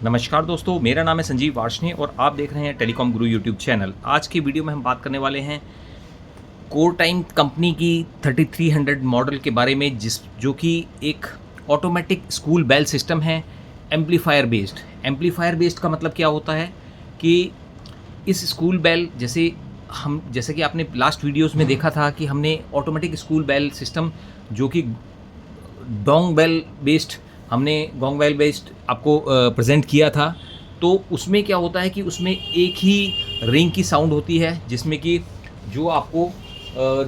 नमस्कार दोस्तों, मेरा नाम है संजीव वार्ष्णेय और आप देख रहे हैं टेलीकॉम गुरु यूट्यूब चैनल। आज की वीडियो में हम बात करने वाले हैं कोर टाइम कंपनी की 3300 मॉडल के बारे में, जो कि एक ऑटोमेटिक स्कूल बेल सिस्टम है, एम्पलीफायर बेस्ड। एम्पलीफायर बेस्ड का मतलब क्या होता है कि इस स्कूल बेल जैसे कि आपने लास्ट वीडियोस में देखा था कि हमने ऑटोमेटिक स्कूल बेल सिस्टम जो कि गोंग बेल बेस्ड आपको प्रेजेंट किया था। तो उसमें क्या होता है कि उसमें एक ही रिंग की साउंड होती है, जिसमें कि जो आपको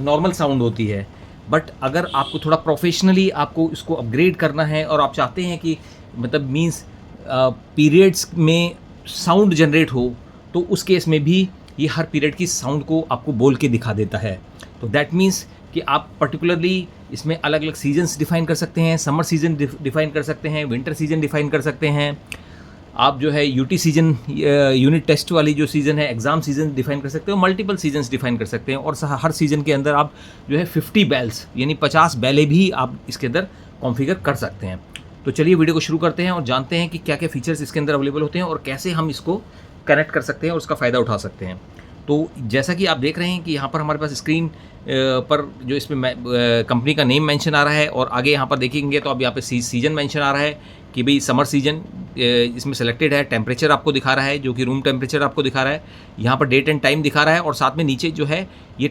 नॉर्मल साउंड होती है। बट अगर आपको थोड़ा प्रोफेशनली आपको इसको अपग्रेड करना है और आप चाहते हैं कि मतलब मीन्स पीरियड्स में साउंड जनरेट हो, तो उस केस में भी ये हर पीरियड की साउंड को आपको बोल के दिखा देता है। तो दैट मीन्स कि आप पर्टिकुलरली इसमें अलग अलग सीजन्स डिफ़ाइन कर सकते हैं, समर सीजन डिफ़ाइन कर सकते हैं, विंटर सीजन डिफ़ाइन कर सकते हैं। आप जो है यूटी सीजन, यूनिट टेस्ट वाली जो सीज़न है, एग्ज़ाम सीजन डिफ़ाइन कर सकते हो, मल्टीपल सीजन्स डिफ़ाइन कर सकते हैं। और हर सीज़न के अंदर आप जो है 50 बेल्स यानी 50 बेलें भी आप इसके अंदर कॉन्फ़िगर कर सकते हैं। तो चलिए वीडियो को शुरू करते हैं और जानते हैं कि क्या क्या फीचर्स इसके अंदर अवेलेबल होते हैं और कैसे हम इसको कनेक्ट कर सकते हैं और उसका फ़ायदा उठा सकते हैं। तो जैसा कि आप देख रहे हैं कि यहाँ पर हमारे पास स्क्रीन पर जो इसमें कंपनी का नेम मेंशन आ रहा है, और आगे यहाँ पर देखेंगे तो अब यहाँ पे सीजन मेंशन आ रहा है कि भाई समर सीजन इसमें सेलेक्टेड है। टेम्परेचर आपको दिखा रहा है, जो कि रूम टेम्परेचर आपको दिखा रहा है। यहाँ पर डेट एंड टाइम दिखा रहा है, और साथ में नीचे जो है ये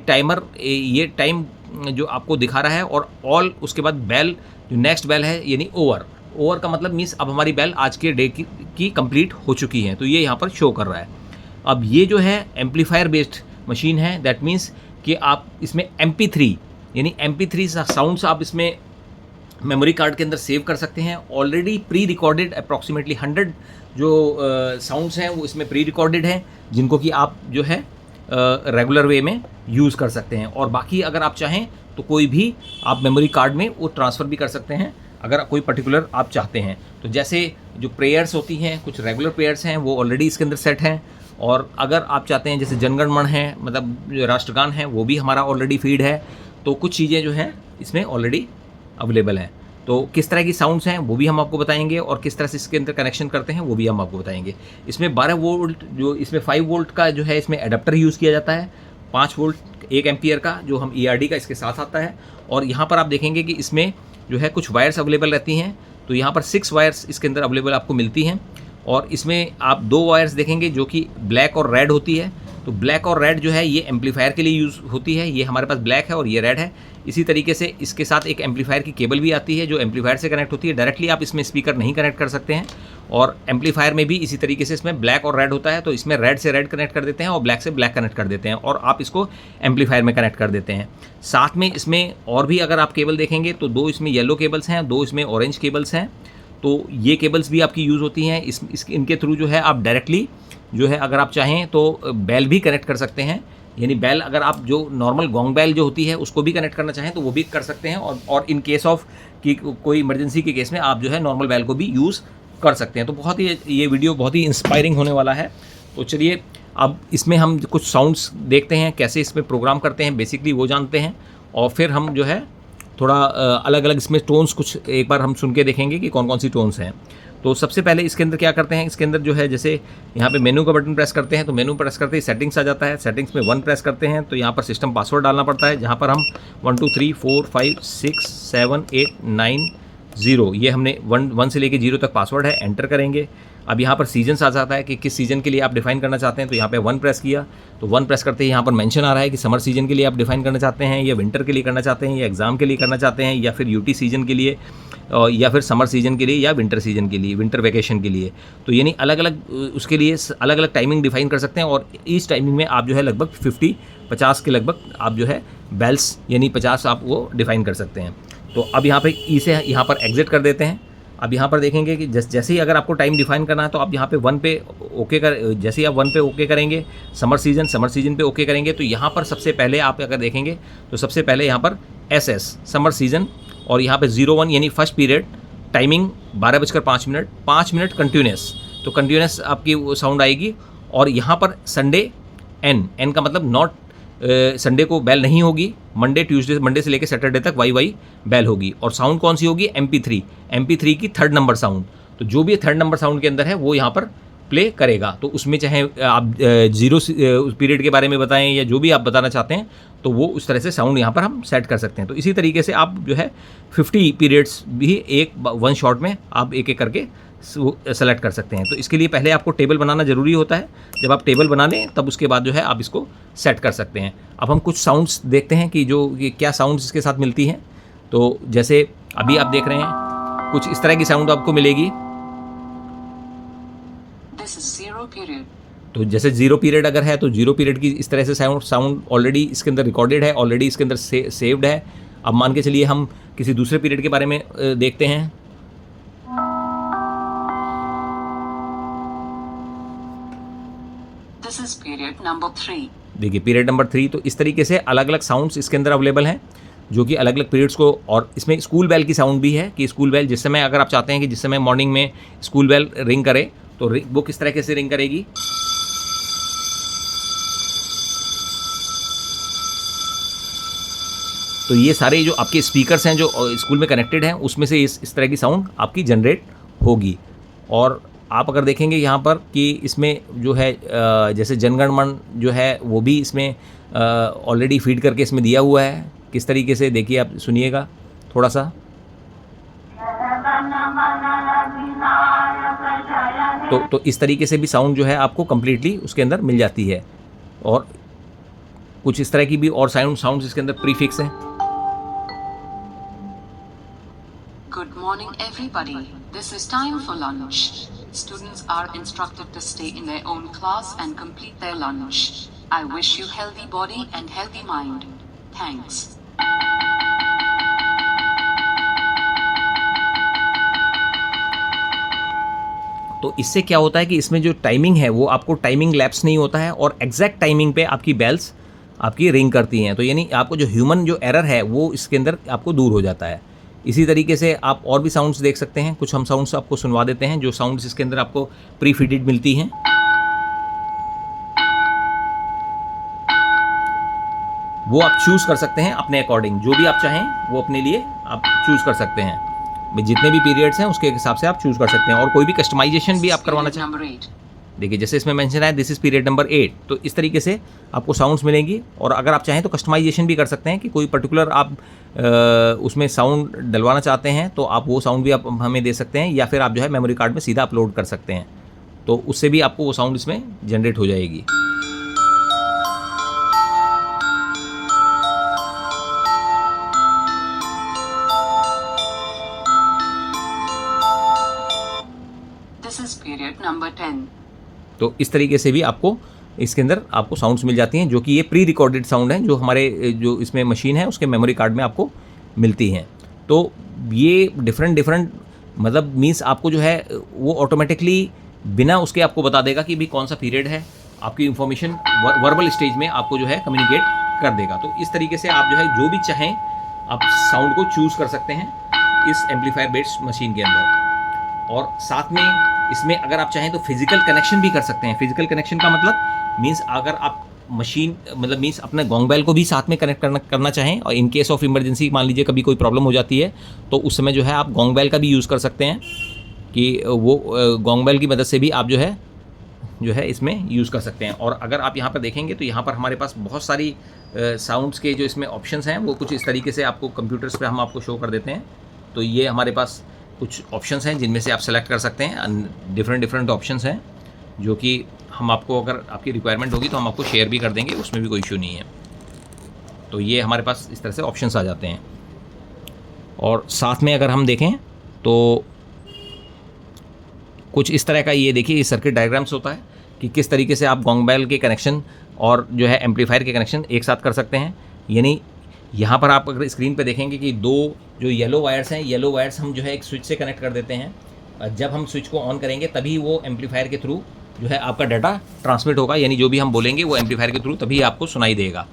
टाइम जो आपको दिखा रहा है। और ऑल उसके बाद बेल, जो नेक्स्ट बेल है यानी ओवर का मतलब मीन्स अब हमारी बेल आज के डे की कंप्लीट हो चुकी है, तो ये यहाँ पर शो कर रहा है। अब ये जो है एम्पलीफायर बेस्ड मशीन है। दैट मीन्स कि आप इसमें MP3 यानी MP3 साउंड्स आप इसमें मेमोरी कार्ड के अंदर सेव कर सकते हैं। ऑलरेडी प्री रिकॉर्डेड अप्रॉक्सीमेटली 100 जो साउंड्स हैं वो इसमें प्री रिकॉर्डेड हैं, जिनको कि आप जो है रेगुलर वे में यूज़ कर सकते हैं। और बाकी अगर आप चाहें तो कोई भी आप मेमोरी कार्ड में वो ट्रांसफ़र भी कर सकते हैं अगर कोई पर्टिकुलर आप चाहते हैं। तो जैसे जो प्रेयर्स होती हैं, कुछ रेगुलर प्रेयर्स हैं, वो ऑलरेडी इसके अंदर सेट हैं। और अगर आप चाहते हैं जैसे जनगण मन है, मतलब जो राष्ट्रगान है, वो भी हमारा ऑलरेडी फीड है। तो कुछ चीज़ें जो हैं इसमें ऑलरेडी अवेलेबल हैं। तो किस तरह की साउंड्स हैं वो भी हम आपको बताएंगे, और किस तरह से इसके अंदर कनेक्शन करते हैं वो भी हम आपको बताएंगे। इसमें 12 वोल्ट, जो इसमें 5 वोल्ट का जो है इसमें एडाप्टर यूज़ किया जाता है, 5 वोल्ट 1 एम्पियर का जो हम ERD का इसके साथ आता है। और यहाँ पर आप देखेंगे कि इसमें जो है कुछ वायर्स अवेलेबल रहती हैं। तो यहाँ पर 6 वायर्स इसके अंदर अवेलेबल आपको मिलती हैं। और इसमें आप 2 वायर्स देखेंगे जो कि ब्लैक और रेड होती है। तो ब्लैक और रेड जो है ये एम्पलीफायर के लिए यूज़ होती है। ये हमारे पास ब्लैक है और ये रेड है। इसी तरीके से इसके साथ एक एम्पलीफायर की केबल भी आती है जो एम्पलीफायर से कनेक्ट होती है। डायरेक्टली आप इसमें स्पीकर नहीं कनेक्ट कर सकते हैं। और एम्पलीफायर में भी इसी तरीके से इसमें ब्लैक और रेड होता है, तो इसमें रेड से रेड कनेक्ट कर देते हैं और ब्लैक से ब्लैक कनेक्ट कर देते हैं, और आप इसको एम्पलीफायर में कनेक्ट कर देते हैं। साथ में इसमें और भी अगर आप केबल देखेंगे तो 2 इसमें येलो केबल्स हैं, 2 इसमें ऑरेंज केबल्स हैं। तो ये केबल्स भी आपकी यूज़ होती हैं। इनके थ्रू जो है आप डायरेक्टली जो है अगर आप चाहें तो बेल भी कनेक्ट कर सकते हैं। यानी बेल अगर आप जो नॉर्मल गोंग बेल जो होती है उसको भी कनेक्ट करना चाहें तो वो भी कर सकते हैं। और इन केस ऑफ कि कोई इमरजेंसी के केस में आप जो है नॉर्मल बेल को भी यूज़ कर सकते हैं। तो बहुत ही ये वीडियो बहुत ही इंस्पायरिंग होने वाला है। तो चलिए अब इसमें हम कुछ साउंड्स देखते हैं, कैसे इसमें प्रोग्राम करते हैं, बेसिकली वो जानते हैं। और फिर हम जो है थोड़ा अलग अलग इसमें टोन्स कुछ एक बार हम सुन के देखेंगे कि कौन कौन सी टोन्स हैं। तो सबसे पहले इसके अंदर क्या करते हैं, इसके अंदर जो है जैसे यहाँ पे मेनू का बटन प्रेस करते हैं तो मेनू प्रेस करते ही सेटिंग्स आ जाता है। सेटिंग्स में 1 प्रेस करते हैं तो यहाँ पर सिस्टम पासवर्ड डालना पड़ता है, जहाँ पर हम 1 2 3 4 5 6 7 8 9 0 ये हमने 1 से लेके 0 तक पासवर्ड है, एंटर करेंगे। अब यहाँ पर सीजन्स आ जाता है कि किस सीजन के लिए आप डिफाइन करना चाहते हैं। तो यहाँ पे 1 प्रेस किया तो 1 प्रेस करते ही यहाँ पर मेंशन आ रहा है कि समर सीजन के लिए आप डिफाइन करना चाहते हैं, या विंटर के लिए करना चाहते हैं, या एग्ज़ाम के लिए करना चाहते हैं, या फिर यूटी सीजन के लिए, या फिर समर सीजन के लिए, या विंटर सीजन के लिए, विंटर वेकेशन के लिए। तो यानी अलग अलग उसके लिए अलग अलग टाइमिंग डिफाइन कर सकते हैं। और इस टाइमिंग में आप जो है लगभग 50 के लगभग आप जो है बेल्स यानी 50 आप वो डिफाइन कर सकते हैं। तो अब यहाँ पे इसे यहाँ पर एग्जिट कर देते हैं। अब यहाँ पर देखेंगे कि जैसे ही अगर आपको टाइम डिफाइन करना है तो आप यहाँ पे 1 पे ओके जैसे ही आप 1 पे ओके करेंगे, समर सीजन पे ओके करेंगे, तो यहाँ पर सबसे पहले आप अगर देखेंगे तो सबसे पहले यहाँ पर SS समर सीजन, और यहाँ पे 01 यानी first period, timing 12:05, 5 minute continuous. तो कंटिन्यूस आपकी वो साउंड आएगी। और यहाँ पर संडे N का मतलब नॉट संडे को बेल नहीं होगी, मंडे से लेकर सैटरडे तक वाई बेल होगी। और साउंड कौन सी होगी, MP3 की 3rd नंबर साउंड। तो जो भी थर्ड नंबर साउंड के अंदर है वो यहाँ पर प्ले करेगा। तो उसमें चाहे आप जीरो पीरियड के बारे में बताएं या जो भी आप बताना चाहते हैं, तो वो उस तरह से साउंड यहाँ पर हम सेट कर सकते हैं। तो इसी तरीके से आप जो है 50 पीरियड्स भी वन शॉट में आप एक एक करके सेलेक्ट कर सकते हैं। तो इसके लिए पहले आपको टेबल बनाना ज़रूरी होता है। जब आप टेबल बना लें तब उसके बाद जो है आप इसको सेट कर सकते हैं। अब हम कुछ साउंड्स देखते हैं कि जो ये क्या साउंड्स इसके साथ मिलती हैं। तो जैसे अभी आप देख रहे हैं कुछ इस तरह की साउंड आपको मिलेगी। तो जैसे जीरो पीरियड अगर है तो जीरो पीरियड की इस तरह से साउंड ऑलरेडी इसके अंदर रिकॉर्डेड है, ऑलरेडी इसके अंदर सेव्ड है। अब मान के चलिए हम किसी दूसरे पीरियड के बारे में देखते हैं। This is period number 3. देखिए पीरियड नंबर 3। तो इस तरीके से अलग अलग साउंड्स इसके अंदर अवेलेबल हैं जो कि अलग अलग पीरियड्स को, और इसमें स्कूल बेल की साउंड भी है कि स्कूल बेल जिस समय अगर आप चाहते हैं कि जिस समय मॉर्निंग में स्कूल बेल रिंग करे तो वो किस तरीके से रिंग करेगी। तो ये सारे जो आपके स्पीकर्स हैं जो स्कूल में कनेक्टेड हैं उसमें से इस तरह की साउंड आपकी जनरेट होगी। और आप अगर देखेंगे यहाँ पर कि इसमें जो है जैसे जनगण मन जो है वो भी इसमें ऑलरेडी फीड करके इसमें दिया हुआ है। किस तरीके से देखिए आप सुनिएगा थोड़ा सा। तो इस तरीके से भी साउंड जो है आपको कम्प्लीटली उसके अंदर मिल जाती है। और कुछ इस तरह की भी और साउंड्स इसके अंदर प्रीफिक्स हैं। Good morning everybody. This is time for lunch. Students are instructed to stay in their own class and complete their lunch. I wish you healthy body and healthy mind. Thanks. तो इससे क्या होता है कि इसमें जो timing है वो आपको टाइमिंग लैप्स नहीं होता है और एग्जैक्ट टाइमिंग पे आपकी बेल्स आपकी रिंग करती हैं। तो यानी आपको जो ह्यूमन जो एरर है वो इसके अंदर आपको दूर हो जाता है। इसी तरीके से आप और भी साउंड्स देख सकते हैं। कुछ हम साउंड्स आपको सुनवा देते हैं जो साउंड्स इसके अंदर आपको प्री फीडेड मिलती हैं। वो आप चूज़ कर सकते हैं अपने अकॉर्डिंग, जो भी आप चाहें वो अपने लिए आप चूज़ कर सकते हैं। जितने भी पीरियड्स हैं उसके हिसाब से आप चूज़ कर सकते हैं और कोई भी कस्टमाइजेशन भी आप करवाना चाहें। देखिए जैसे इसमें मेंशन है दिस इज़ पीरियड नंबर 8। तो इस तरीके से आपको साउंड्स मिलेंगी और अगर आप चाहें तो कस्टमाइजेशन भी कर सकते हैं कि कोई पर्टिकुलर आप उसमें साउंड डलवाना चाहते हैं तो आप वो साउंड भी आप हमें दे सकते हैं, या फिर आप जो है मेमोरी कार्ड में सीधा अपलोड कर सकते हैं। तो उससे भी आपको वो साउंड इसमें जनरेट हो जाएगी। This is period number 10. तो इस तरीके से भी आपको इसके अंदर आपको साउंड्स मिल जाती हैं जो कि ये प्री रिकॉर्डेड साउंड हैं जो हमारे जो इसमें मशीन है उसके मेमोरी कार्ड में आपको मिलती हैं। तो ये डिफरेंट मतलब मीन्स आपको जो है वो ऑटोमेटिकली बिना उसके आपको बता देगा कि भी कौन सा पीरियड है। आपकी इन्फॉर्मेशन वर्बल स्टेज में आपको जो है कम्युनिकेट कर देगा। तो इस तरीके से आप जो है जो भी चाहें आप साउंड को चूज़ कर सकते हैं इस एम्पलीफायर बेस्ड मशीन के अंदर। और साथ में इसमें अगर आप चाहें तो फिजिकल कनेक्शन भी कर सकते हैं। फिजिकल कनेक्शन का मतलब मीन्स अगर आप मशीन मतलब मीन्स अपने गोंग बेल को भी साथ में कनेक्ट करना चाहें और इन केस ऑफ इमरजेंसी मान लीजिए कभी कोई प्रॉब्लम हो जाती है तो उस समय जो है आप गोंग बेल का भी यूज़ कर सकते हैं कि वो गोंग बेल की मदद से भी आप जो है इसमें यूज़ कर सकते हैं। और अगर आप यहाँ पर देखेंगे तो यहाँ पर हमारे पास बहुत सारी साउंड्स के जो इसमें ऑप्शंस हैं वो कुछ इस तरीके से आपको कंप्यूटर्स पे हम आपको शो कर देते हैं। तो ये हमारे पास कुछ ऑप्शंस हैं जिनमें से आप सेलेक्ट कर सकते हैं। डिफरेंट ऑप्शंस हैं जो कि हम आपको अगर आपकी रिक्वायरमेंट होगी तो हम आपको शेयर भी कर देंगे, उसमें भी कोई इशू नहीं है। तो ये हमारे पास इस तरह से ऑप्शंस आ जाते हैं। और साथ में अगर हम देखें तो कुछ इस तरह का ये देखिए ये सर्किट डायग्राम्स होता है कि किस तरीके से आप गोंग बेल के कनेक्शन और जो है एम्पलीफायर के कनेक्शन एक साथ कर सकते हैं। यानी यहाँ पर आप अगर स्क्रीन पे देखेंगे कि दो जो येलो वायर्स हैं, येलो वायर्स हम जो है एक स्विच से कनेक्ट कर देते हैं। जब हम स्विच को ऑन करेंगे तभी वो एम्पलीफायर के थ्रू जो है आपका डाटा ट्रांसमिट होगा, यानी जो भी हम बोलेंगे वो एम्पलीफायर के थ्रू तभी आपको सुनाई देगा।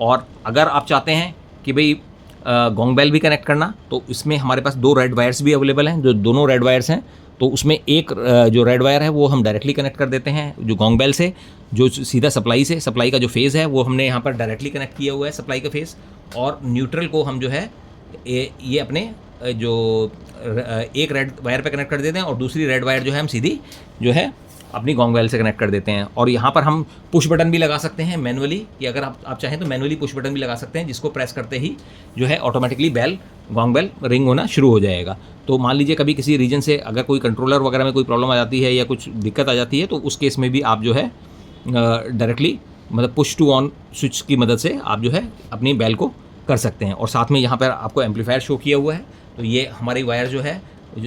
और अगर आप चाहते हैं कि भाई गोंग बेल भी कनेक्ट करना तो इसमें हमारे पास दो रेड वायर्स भी अवेलेबल हैं। जो दोनों रेड वायर्स हैं तो उसमें एक जो रेड वायर है वो हम डायरेक्टली कनेक्ट कर देते हैं जो गोंग बेल से, जो सीधा सप्लाई का जो फेज़ है वो हमने यहाँ पर डायरेक्टली कनेक्ट किया हुआ है सप्लाई का फेज़। और न्यूट्रल को हम जो है ये अपने एक रेड वायर पे कनेक्ट कर देते हैं और दूसरी रेड वायर जो है हम सीधी जो है अपनी गॉन्ग बेल से कनेक्ट कर देते हैं। और यहाँ पर हम पुश बटन भी लगा सकते हैं मैनुअली, कि अगर आप चाहें तो मैनुअली पुश बटन भी लगा सकते हैं, जिसको प्रेस करते ही जो है ऑटोमेटिकली गॉन्ग बेल रिंग होना शुरू हो जाएगा। तो मान लीजिए कभी किसी रीजन से अगर कोई कंट्रोलर वगैरह में कोई प्रॉब्लम आ जाती है या कुछ दिक्कत आ जाती है, तो उस केस में भी आप जो है डायरेक्टली मतलब पुश टू ऑन स्विच की मदद से आप जो है अपनी बेल को कर सकते हैं। और साथ में यहाँ पर आपको एम्पलीफायर शो किया हुआ है, तो ये हमारी वायर जो है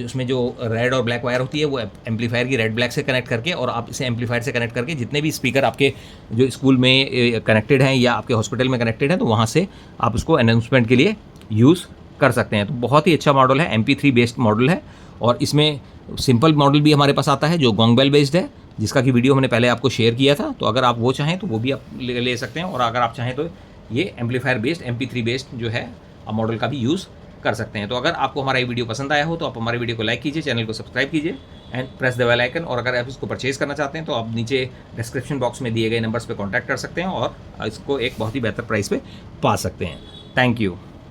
उसमें जो रेड और ब्लैक वायर होती है वो एम्पलीफायर की रेड ब्लैक से कनेक्ट करके, और आप इसे एम्पलीफायर से कनेक्ट करके जितने भी स्पीकर आपके जो स्कूल में कनेक्टेड हैं या आपके हॉस्पिटल में कनेक्टेड हैं, तो वहाँ से आप उसको अनाउंसमेंट के लिए यूज़ कर सकते हैं। तो बहुत ही अच्छा मॉडल है, MP3 बेस्ड मॉडल है। और इसमें सिंपल मॉडल भी हमारे पास आता है जो गॉन्ग बेल बेस्ड है, जिसका कि वीडियो मैंने पहले आपको शेयर किया था। तो अगर आप वो चाहें तो वो भी आप ले सकते हैं, और अगर आप चाहें तो ये एम्पलीफायर बेस्ड MP3 बेस्ड जो है मॉडल का भी यूज़ कर सकते हैं। तो अगर आपको हमारा ये वीडियो पसंद आया हो तो आप हमारे वीडियो को लाइक कीजिए, चैनल को सब्सक्राइब कीजिए and press the bell icon. और अगर आप इसको परचेज करना चाहते हैं तो आप नीचे डिस्क्रिप्शन बॉक्स में दिए गए नंबर्स पे कांटेक्ट कर सकते हैं और इसको एक बहुत ही बेहतर प्राइस पे पा सकते हैं। Thank you.